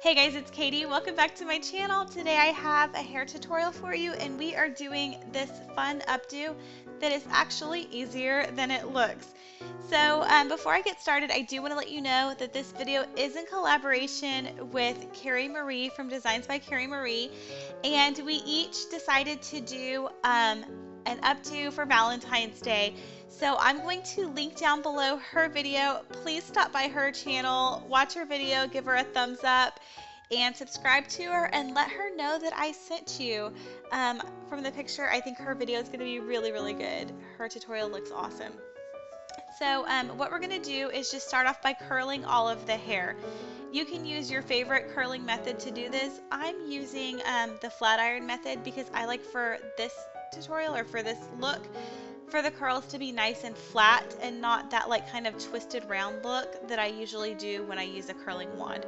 Hey guys, it's Katie. Welcome back to my channel. Today I have a hair tutorial for you and we are doing this fun updo that is actually easier than it looks. So before I get started, I do want to let you know that this video is in collaboration with Carrie Marie from Designs by Carrie Marie, and we each decided to do an updo for Valentine's Day. So I'm going to link down below her video. Please stop by her channel, watch her video, give her a thumbs up, and subscribe to her and let her know that I sent you. From the picture, I think her video is going to be really, really good. Her tutorial looks awesome. So what we're going to do is just start off by curling all of the hair. You can use your favorite curling method to do this. I'm using the flat iron method because I like for this tutorial or for this look for the curls to be nice and flat and not that like kind of twisted round look that I usually do when I use a curling wand.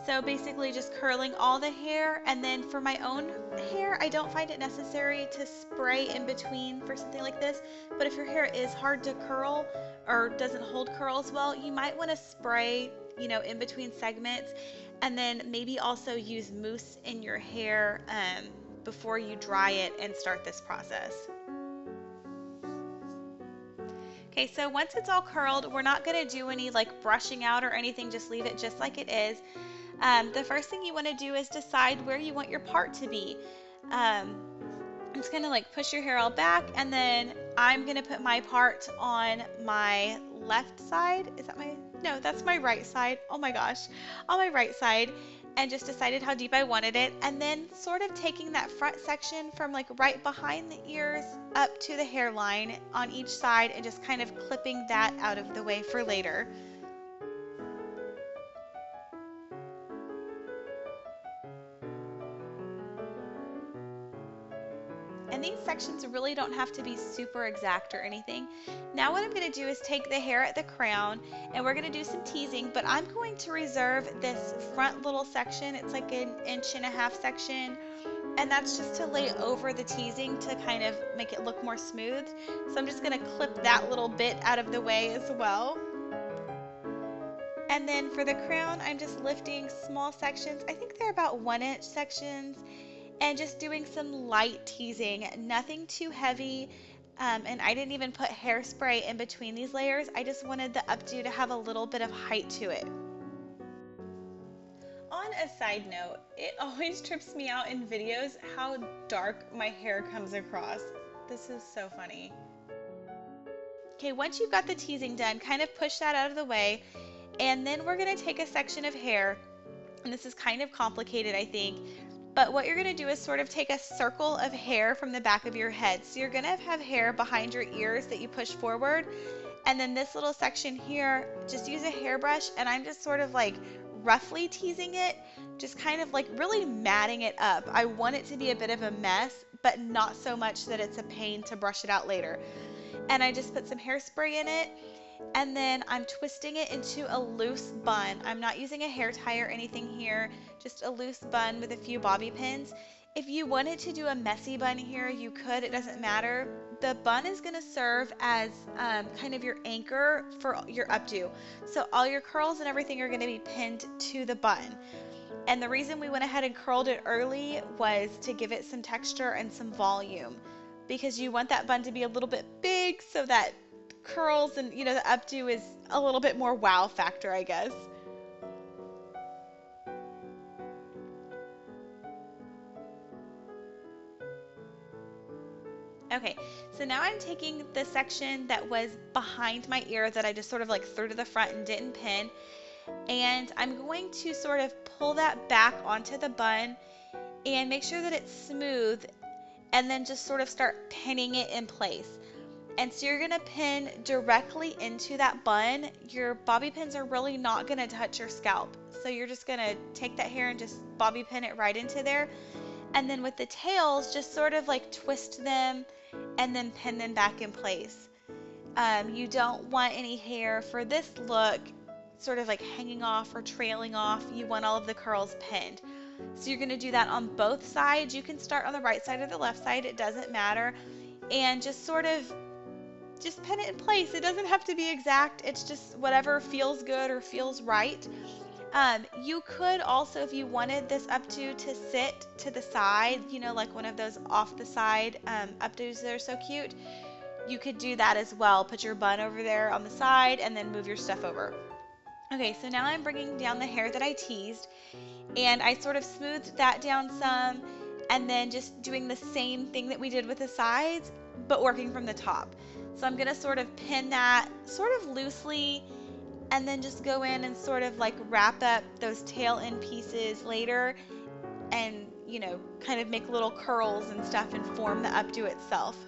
So basically just curling all the hair, and then for my own hair, I don't find it necessary to spray in between for something like this, but if your hair is hard to curl or doesn't hold curls well, you might want to spray, in between segments, and then maybe also use mousse in your hair before you dry it and start this process. Okay, so once it's all curled, we're not going to do any like brushing out or anything, just leave it just like it is. The first thing you want to do is decide where you want your part to be. It's going to like push your hair all back, and then I'm going to put my part on my left side. Is that my, no, that's my right side. Oh my gosh, on my right side, and just decided how deep I wanted it, and then sort of taking that front section from like right behind the ears up to the hairline on each side and just kind of clipping that out of the way for later. And these sections really don't have to be super exact or anything. Now what I'm going to do is take the hair at the crown and we're going to do some teasing, but I'm going to reserve this front little section. It's like an 1.5 inch section, and that's just to lay over the teasing to kind of make it look more smooth. So I'm just going to clip that little bit out of the way as well. And then for the crown, I'm just lifting small sections. I think they're about 1 inch sections, and just doing some light teasing, nothing too heavy. And I didn't even put hairspray in between these layers. I just wanted the updo to have a little bit of height to it. On a side note, it always trips me out in videos how dark my hair comes across. This is so funny. Okay, once you've got the teasing done, kind of push that out of the way, and then we're going to take a section of hair, and this is kind of complicated, I think. But what you're going to do is sort of take a circle of hair from the back of your head. So you're going to have hair behind your ears that you push forward. And then this little section here, just use a hairbrush, and I'm just sort of like roughly teasing it, just kind of like really matting it up. I want it to be a bit of a mess, but not so much that it's a pain to brush it out later. And I just put some hairspray in it, and then I'm twisting it into a loose bun. I'm not using a hair tie or anything here, just a loose bun with a few bobby pins. If you wanted to do a messy bun here, you could, it doesn't matter. The bun is going to serve as kind of your anchor for your updo. So all your curls and everything are going to be pinned to the bun. And the reason we went ahead and curled it early was to give it some texture and some volume, because you want that bun to be a little bit big so that curls and the updo is a little bit more wow factor, I guess. Okay, so now I'm taking the section that was behind my ear that I just sort of like threw to the front and didn't pin, and I'm going to sort of pull that back onto the bun and make sure that it's smooth, and then just sort of start pinning it in place. And so you're going to pin directly into that bun. Your bobby pins are really not going to touch your scalp. So you're just going to take that hair and just bobby pin it right into there. And then with the tails, just sort of like twist them and then pin them back in place. You don't want any hair for this look sort of like hanging off or trailing off. You want all of the curls pinned. So you're going to do that on both sides. You can start on the right side or the left side. It doesn't matter. And just sort of just pin it in place. It doesn't have to be exact. It's just whatever feels good or feels right. You could also, if you wanted this updo to sit to the side, you know, like one of those off the side updos that are so cute, you could do that as well. Put your bun over there on the side and then move your stuff over. Okay, so now I'm bringing down the hair that I teased, and I sort of smoothed that down some, and then just doing the same thing that we did with the sides, but working from the top. So I'm going to sort of pin that sort of loosely, and then just go in and sort of like wrap up those tail end pieces later, and, you know, kind of make little curls and stuff and form the updo itself.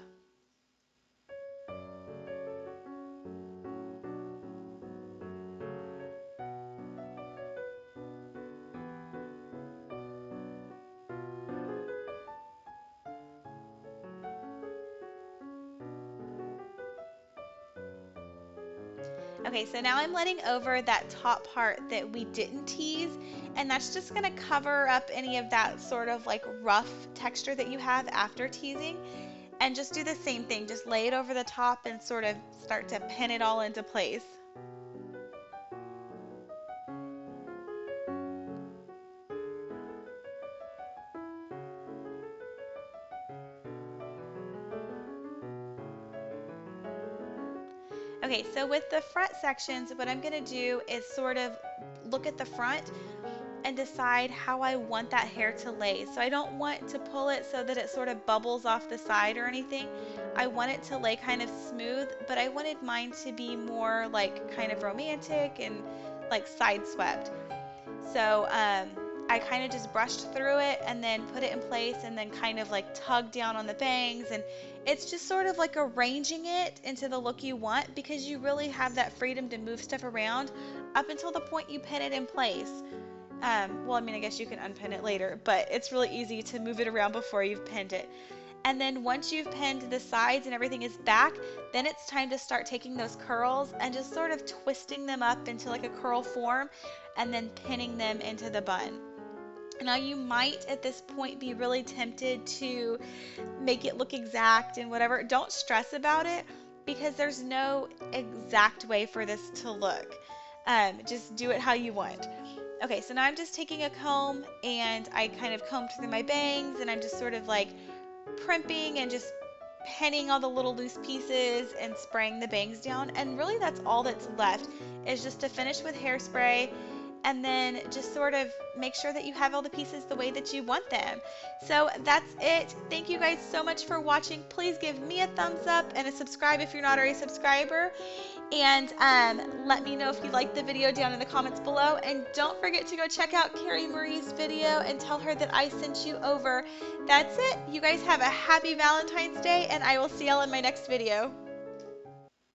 Okay, so now I'm letting over that top part that we didn't tease, and that's just going to cover up any of that sort of like rough texture that you have after teasing. And just do the same thing, just lay it over the top and sort of start to pin it all into place. Okay, so with the front sections, what I'm going to do is sort of look at the front and decide how I want that hair to lay. So I don't want to pull it so that it sort of bubbles off the side or anything. I want it to lay kind of smooth, but I wanted mine to be more like kind of romantic and like side swept. So I kind of just brushed through it and then put it in place and then kind of like tug down on the bangs, and it's just sort of like arranging it into the look you want, because you really have that freedom to move stuff around up until the point you pin it in place. Well, I mean, I guess you can unpin it later, but it's really easy to move it around before you've pinned it. And then once you've pinned the sides and everything is back, then it's time to start taking those curls and just sort of twisting them up into like a curl form and then pinning them into the bun. Now you might at this point be really tempted to make it look exact and whatever. Don't stress about it, because there's no exact way for this to look. Just do it how you want. Okay, so now I'm just taking a comb and I kind of combed through my bangs, and I'm just sort of like primping and just pinning all the little loose pieces and spraying the bangs down. And really that's all that's left, is just to finish with hairspray and then just sort of make sure that you have all the pieces the way that you want them. So that's it. Thank you guys so much for watching. Please give me a thumbs up and a subscribe if you're not already a subscriber. And let me know if you liked the video down in the comments below. And don't forget to go check out Carrie Marie's video and tell her that I sent you over. That's it. You guys have a happy Valentine's Day, and I will see y'all in my next video.